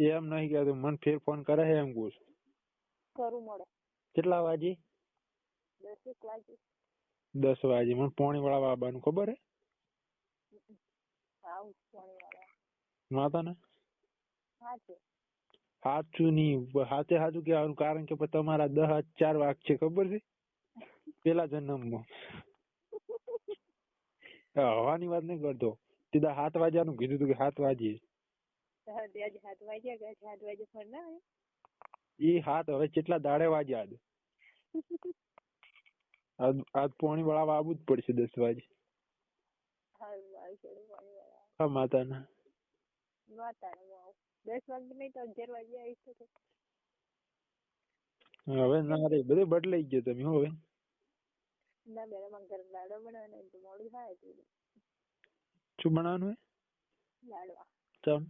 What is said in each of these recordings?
એમ નહીં કહેતો, મને ફેર ફોન કરે છે એમ કહું છું. કરું મળે કેટલા વાગે? 10 વાગે. 10 વાગે. મને પોણી વાળા આવવાનું ખબર હે? આવું પાણી વાળા માતા ને હા છે. સાચું નહીં, સાચે સાચું કહેવાનું, કારણ કે પછી તમારા 10-4 વાગશે ખબર છે પેલા જન્મમાં. હવાની વાત નહીં કરતો, સીધા 7 વાગ્યાનું કીધું તું કે 7 વાગે. આજે 7 વાગ્યા ગયા, 7 વાગે ફોન ના આવે. એ 7 હવે કેટલા દાડે વાગ્યા? આજ પોણી વાળા આવવું જ પડશે 10 વાગે. હા માતા ના 10 વાગે નહીં તો 11 વાગે આવીશ તો. હવે ના રે, બધું બદલાઈ ગયો તમે હવે. ના બેમાં ઘર લાડો બનાવવાનો તો મોડું થાય. શું બનાવવાનું હે? લાડવા. ચમ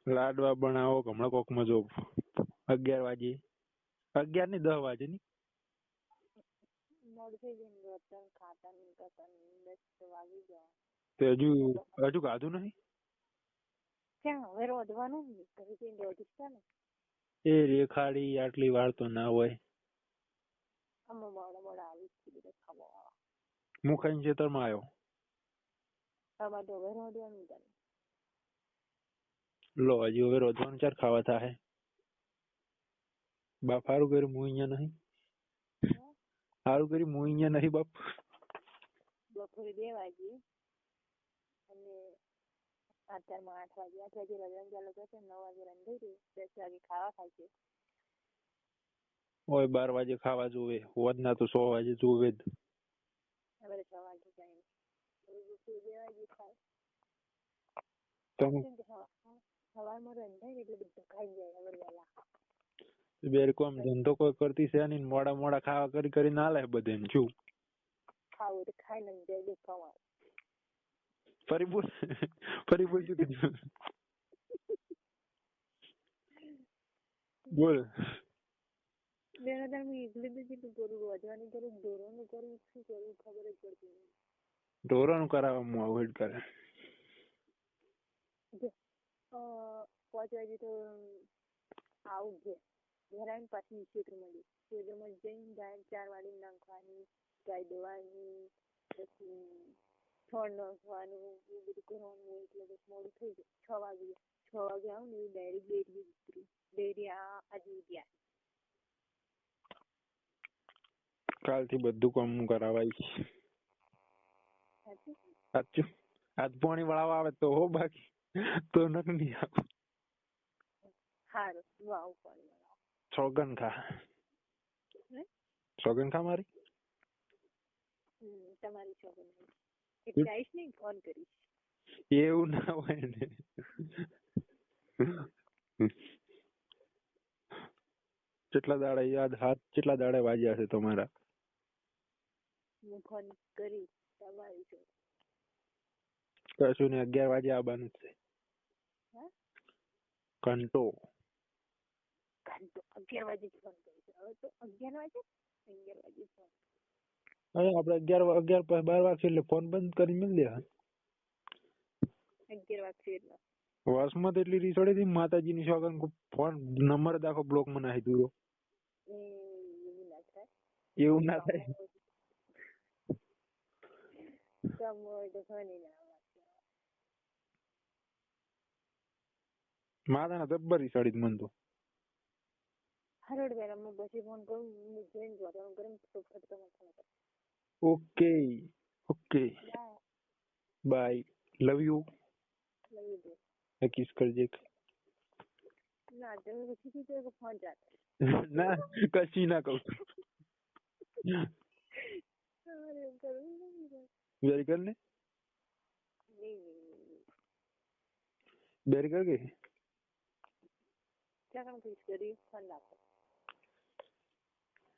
લાડવા બનાવો હમણાં કોક મજો 11 વાગે, 11 ની 10 વાગે ની મોડું થઈ જાય ને રોટન ખાતા ને કરતા 10 વાગી ગયા. તો હજુ ખાધું નહીં? ક્યાં હવે રોધવાનું ને ઘરે જઈને રોધીશ ને. એ રેખાડી આટલી વાર તો ના હોય. અમે મોડા આવી છીએ ખાવા. હું ખાઈને ખેતરમાં આવ્યો. આમાં તો હવે રોધવાનું તને. લો હજી હવે રોધવાનું ચાર ખાવા થાય. બાપ સારું કર્યું હું અહીંયા નહીં. સારું કર્યું હું અહીંયા નહીં બાપ. બપોરે 2 વાગે અને અત્યારમાં 8 વાગે. 8 વાગે રંજન ચાલુ કરશે, 9 વાગે રંધાઈ રહ્યું, 10 વાગે ખાવા ખાય છે. ઓય 12 વાગે ખાવા જોવે, હોત ના તો 6 વાગે જોવે જ. હવે 6 વાગે જાય. બપોરે 2 વાગે ખાય. તમે સવારમાં રંધાય એટલે બધું ખાઈ જાય હવે વહેલા. બેર કોમ ધંધો કોઈ કરતી છે નહીં, મોડા ખાવા કરી ના લે બધે શું ખાવું તો ખાઈ ને જાય કમાવ. ફરી બોલ શું કીધું? બોલ. બેના તમે એકલી બીજી કરું, રોજવાની કરું, ઢોરોનું કરું, શું કરું ખબર જ પડતી નહીં. ઢોરોનું કરાવવા હું અવોઈડ કરે. 5 વાગે તો આવું છે. ઘરે આવીને પાછી ખેતરમાં જઈને ગાય 4 વાગે નાખવાની, ગાય દોવાની, પછી છોડ નાખવાનું, એ બધું કરવાનું એટલે બસ મોડું થઈ જાય. 6 વાગે આવું ને ડાયરેક્ટ ડેરી આજે ઉદ્યા. કાલથી બધું કામ કરાવાય. સાચું. આજ પાણી વાળા આવે તો હો, બાકી તો નહીં આવું. સારું આવું પાણી વાળા. સોગન ખા મારી. તમારી સોગન એટલે આવીશ નહીં, ફોન કરીશ. એવું ના હોય ને. કેટલા દાડા યાદ હાથ કેટલા દાડા વાગ્યા છે તમારા? હું ફોન કરીશ તમારી જોડે. કશું ને 11 વાગે આવવાનું છે. ઘંટો 11 વાગે ફોન કરીશ. હવે તો 11 વાગે ફોન. અરે આપણે 11 પછી 12 વાગશે એટલે ફોન બંધ કરી મેલ દે. 11 વાગશે એટલે વાસમાં તો એટલી રીસોડી હતી માતાજીની સોગન, ફોન નંબર દાખો બ્લોક માં નાખી દીધો. એવું ના થાય. માતાના જબ્બર રીસોડી મન તો. હરોડ બેરા હું પછી ફોન કરું, જોઈને જોવાનું કરું તો ફટકમાં ફોન કરું. Okay bye. Love you. Kiss કરજે. ના તમે પછી કીધું ફોન જાતે. ના કશી ના કહું. બેરી કર ને. બેરી કર કે क्या किस करी फोन लाको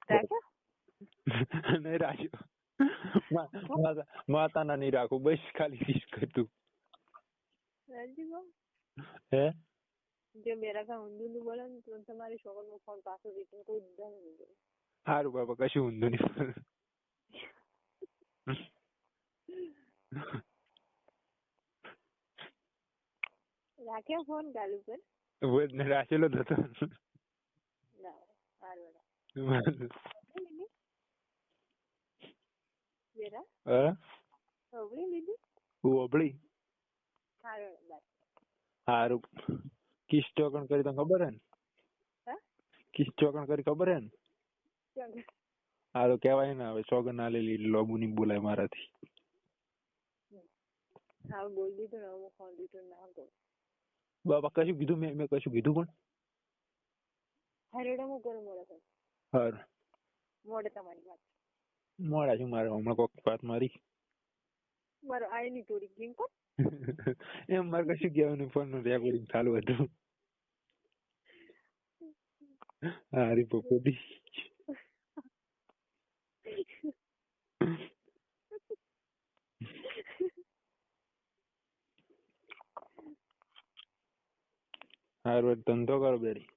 राजा नहीं राजू माता ना नहीं રાખું બસ ખાલી કિસ કર તું. राजू को હે जो मेरा का ઊંધું બોલે ને તો તમારી છોકર નો ફોન પાછો રીટર્ન કોઈ દન નહીં દે. હારું બાબા કશું ઊંધું નહીં. રાખ્યો ફોન ચાલુ પર વધ ને રાખેલો જ હતો ના હારું વેરા હા ઓબળી લીધી ઓબળી હારું બસ હારું કિસ ચોકણ કરી તને ખબર હે ને હા કિસ ચોકણ કરી ખબર હે ને ચાલ હારું કહેવાય ને હવે સોગન ના લેલી લોબુ ની બોલાય મારાથી હા બોલ દીધું ને હું ફોન દીધું ના કહું બાપા કશું કીધું મેં કશું કીધું પણ હારેડો હું કરું મોડે કરું હારું મોડે તમારી વાત મોડા છું મારે હમણાં કોક વાત મારી મારો આઈની થોડી ગેમ કોણ એમ મારે કશું કહેવાનું ફોન નું રેકોર્ડિંગ ચાલુ હતું હારી પોપોડી હારું ધંધો કરો બેરી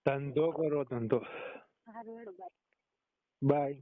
ધંધો કરો ધંધો હારું હેડો બાય બાય